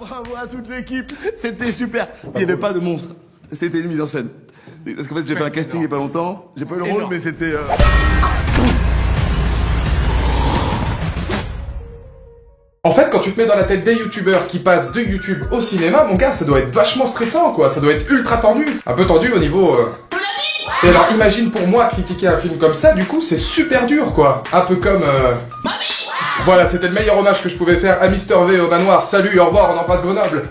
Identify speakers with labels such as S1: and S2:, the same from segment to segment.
S1: Bravo à toute l'équipe, c'était super. Il n'y avait pas de monstre, c'était une mise en scène. Parce qu'en fait j'ai fait un casting il n'y a pas longtemps, j'ai pas eu le rôle mais c'était...
S2: En fait, quand tu te mets dans la tête des youtubeurs qui passent de YouTube au cinéma, mon gars, ça doit être vachement stressant, quoi. Ça doit être ultra tendu. Un peu tendu au niveau... Et alors, imagine pour moi critiquer un film comme ça, du coup, c'est super dur, quoi. Un peu comme... Voilà, c'était le meilleur hommage que je pouvais faire à Mister V au manoir. Salut, au revoir, on embrasse Grenoble.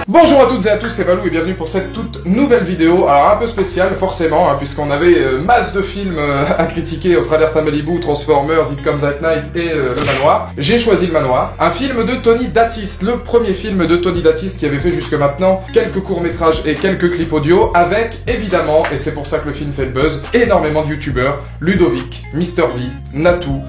S2: Bonjour à toutes et à tous, c'est Valou et bienvenue pour cette toute nouvelle vidéo, alors un peu spéciale forcément, hein, puisqu'on avait masse de films à critiquer au travers de Malibu, Transformers, It Comes at Night et Le Manoir. J'ai choisi Le Manoir, un film de Tony Dattis, le premier film de Tony Dattis qui avait fait jusque maintenant quelques courts-métrages et quelques clips audio, avec évidemment, et c'est pour ça que le film fait le buzz, énormément de youtubeurs, Ludovic, Mister V, Natou,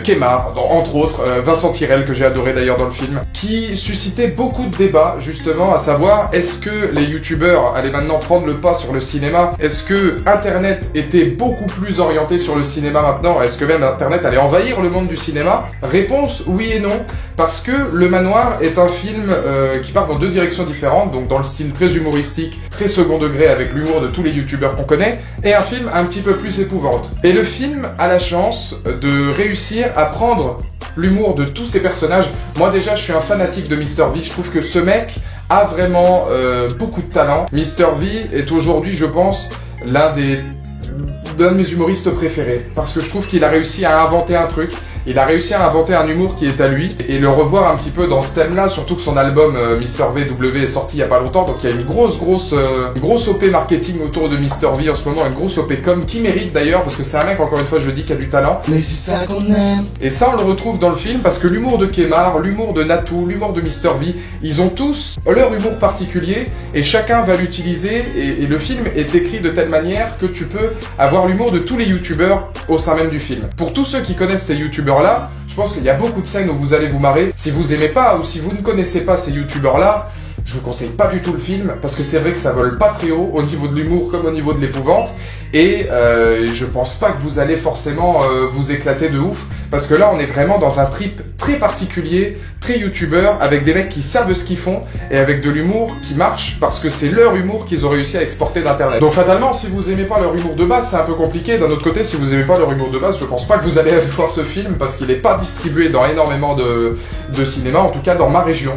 S2: Kemar, entre autres, Vincent Tirel, que j'ai adoré d'ailleurs dans le film, qui suscitait beaucoup de débats, justement, à savoir, est-ce que les youtubeurs allaient maintenant prendre le pas sur le cinéma? Est-ce que Internet était beaucoup plus orienté sur le cinéma maintenant? Est-ce que même Internet allait envahir le monde du cinéma? Réponse, oui et non, parce que Le Manoir est un film qui part dans deux directions différentes, donc dans le style très humoristique, très second degré, avec l'humour de tous les youtubeurs qu'on connaît, et un film un petit peu plus épouvante. Et le film a la chance de réussir à prendre l'humour de tous ces personnages. Moi déjà je suis un fanatique de Mister V, je trouve que ce mec a vraiment beaucoup de talent. Mister V est aujourd'hui je pense l'un de mes humoristes préférés, parce que je trouve qu'il a réussi à inventer un truc, il a réussi à inventer un humour qui est à lui, et le revoir un petit peu dans ce thème-là, surtout que son album Mister VW est sorti il y a pas longtemps, donc il y a une grosse OP marketing autour de Mister V en ce moment, une grosse OP com qui mérite d'ailleurs, parce que c'est un mec, encore une fois je dis, qui a du talent.
S3: Mais c'est ça qu'on aime.
S2: Et ça on le retrouve dans le film, parce que l'humour de Kemar, l'humour de Natou, l'humour de Mister V, ils ont tous leur humour particulier, et chacun va l'utiliser, et le film est écrit de telle manière que tu peux avoir l'humour de tous les youtubeurs au sein même du film. Pour tous ceux qui connaissent ces youtubeurs là, je pense qu'il y a beaucoup de scènes où vous allez vous marrer. Si vous aimez pas ou si vous ne connaissez pas ces youtubeurs là, je vous conseille pas du tout le film, parce que c'est vrai que ça vole pas très haut au niveau de l'humour comme au niveau de l'épouvante, et je pense pas que vous allez forcément vous éclater de ouf, parce que là on est vraiment dans un trip très particulier, très youtubeur, avec des mecs qui savent ce qu'ils font, et avec de l'humour qui marche, parce que c'est leur humour qu'ils ont réussi à exporter d'internet. Donc fatalement, si vous aimez pas leur humour de base, c'est un peu compliqué. D'un autre côté, si vous aimez pas leur humour de base, je pense pas que vous allez aller voir ce film, parce qu'il est pas distribué dans énormément de cinéma, en tout cas dans ma région.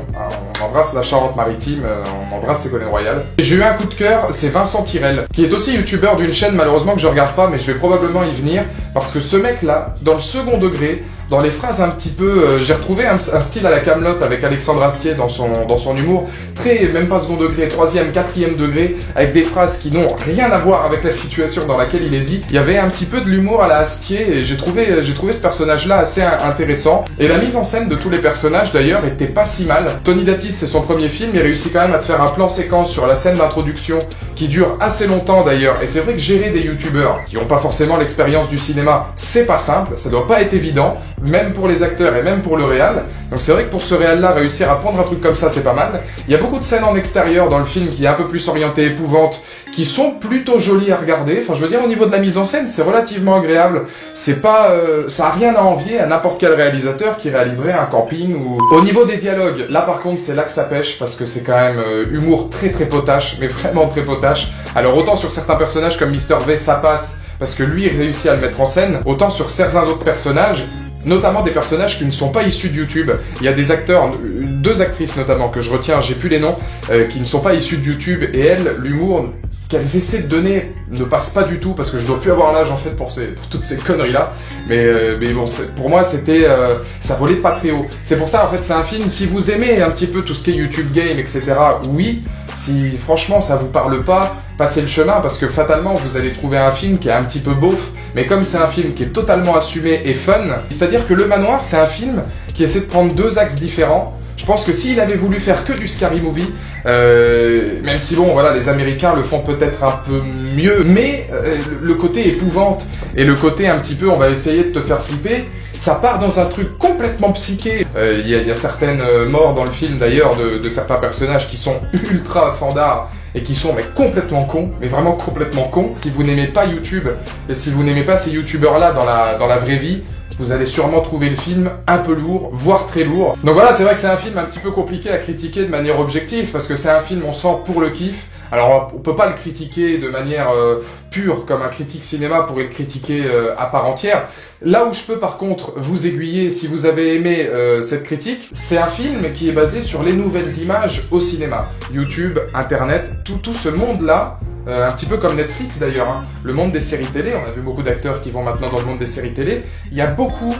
S2: On embrasse la Charente-Maritime, on embrasse Ségolène Royal. J'ai eu un coup de cœur, c'est Vincent Tirel, qui est aussi youtubeur d'une chaîne malheureusement que je regarde pas, mais je vais probablement y venir, parce que ce mec là, dans le second degré, dans les phrases un petit peu... j'ai retrouvé un style à la Kaamelott avec Alexandre Astier dans son humour, très, même pas second degré, troisième, quatrième degré, avec des phrases qui n'ont rien à voir avec la situation dans laquelle il est dit. Il y avait un petit peu de l'humour à la Astier, et j'ai trouvé ce personnage-là assez intéressant. Et la mise en scène de tous les personnages, d'ailleurs, était pas si mal. Tony Dattis, c'est son premier film, il réussit quand même à te faire un plan séquence sur la scène d'introduction, qui dure assez longtemps d'ailleurs. Et c'est vrai que gérer des youtubeurs qui n'ont pas forcément l'expérience du cinéma, c'est pas simple, ça doit pas être évident, même pour les acteurs et même pour le réal. Donc c'est vrai que pour ce réal-là, réussir à prendre un truc comme ça, c'est pas mal. Il y a beaucoup de scènes en extérieur dans le film qui est un peu plus orientée épouvante, qui sont plutôt jolies à regarder. Enfin, je veux dire, au niveau de la mise en scène, c'est relativement agréable. C'est pas, ça a rien à envier à n'importe quel réalisateur qui réaliserait un camping ou... Au niveau des dialogues, là par contre, c'est là que ça pêche, parce que c'est quand même humour très potache, mais vraiment très potache. Alors autant sur certains personnages comme Mister V, ça passe, parce que lui, il réussit à le mettre en scène, autant sur certains autres personnages, notamment des personnages qui ne sont pas issus de YouTube. Il y a des acteurs, deux actrices notamment, que je retiens, j'ai plus les noms, qui ne sont pas issus de YouTube, et elles, l'humour qu'elles essaient de donner ne passe pas du tout, parce que je dois plus avoir l'âge en fait pour toutes ces conneries là, mais bon, pour moi c'était, ça volait pas très haut. C'est pour ça en fait c'est un film, si vous aimez un petit peu tout ce qui est YouTube Game, etc., oui. Si franchement ça vous parle pas, passez le chemin, parce que fatalement vous allez trouver un film qui est un petit peu beauf, mais comme c'est un film qui est totalement assumé et fun, c'est-à-dire que Le Manoir c'est un film qui essaie de prendre deux axes différents. Je pense que s'il avait voulu faire que du Scary Movie, même si bon voilà, les Américains le font peut-être un peu mieux, mais le côté épouvante et le côté un petit peu on va essayer de te faire flipper, ça part dans un truc complètement psyché. Il y a certaines morts dans le film d'ailleurs de certains personnages qui sont ultra fandards et qui sont mais complètement cons, mais vraiment complètement cons. Si vous n'aimez pas YouTube et si vous n'aimez pas ces youtubeurs là dans la vraie vie, vous allez sûrement trouver le film un peu lourd, voire très lourd. Donc voilà, c'est vrai que c'est un film un petit peu compliqué à critiquer de manière objective, parce que c'est un film, on sent pour le kiff. Alors on peut pas le critiquer de manière pure comme un critique cinéma pourrait le critiquer à part entière. Là où je peux par contre vous aiguiller si vous avez aimé cette critique, c'est un film qui est basé sur les nouvelles images au cinéma. YouTube, Internet, tout ce monde-là, un petit peu comme Netflix d'ailleurs, hein. Le monde des séries télé, on a vu beaucoup d'acteurs qui vont maintenant dans le monde des séries télé, il y a beaucoup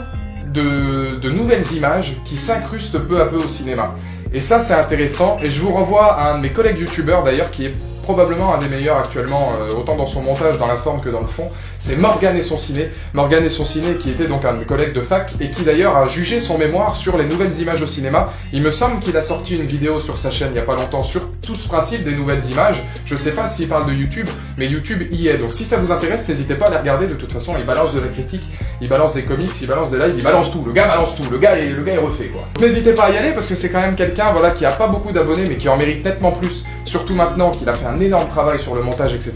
S2: de nouvelles images qui s'incrustent peu à peu au cinéma. Et ça c'est intéressant, et je vous renvoie à un de mes collègues youtubeurs d'ailleurs qui est probablement un des meilleurs actuellement, autant dans son montage, dans la forme que dans le fond, c'est Morgan et son ciné. Morgan et son ciné qui était donc un de mes collègues de fac et qui d'ailleurs a jugé son mémoire sur les nouvelles images au cinéma. Il me semble qu'il a sorti une vidéo sur sa chaîne il y a pas longtemps sur tout ce principe des nouvelles images. Je sais pas s'il parle de YouTube, mais YouTube y est. Donc si ça vous intéresse, n'hésitez pas à les regarder. De toute façon, il balance de la critique, il balance des comics, il balance des lives, il balance tout. Le gars balance tout. Le gars est refait quoi. N'hésitez pas à y aller parce que c'est quand même quelqu'un voilà qui a pas beaucoup d'abonnés mais qui en mérite nettement plus. Surtout maintenant qu'il a fait un énorme travail sur le montage, etc.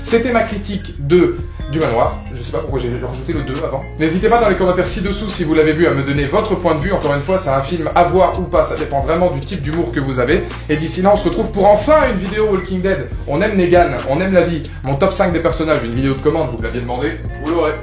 S2: C'était ma critique du manoir. Je sais pas pourquoi j'ai rajouté le 2 avant. N'hésitez pas dans les commentaires ci-dessous si vous l'avez vu à me donner votre point de vue. Encore une fois, c'est un film à voir ou pas, ça dépend vraiment du type d'humour que vous avez. Et d'ici là, on se retrouve pour enfin une vidéo Walking Dead. On aime Negan, on aime la vie. Mon top 5 des personnages, une vidéo de commande, vous me l'aviez demandé, vous l'aurez.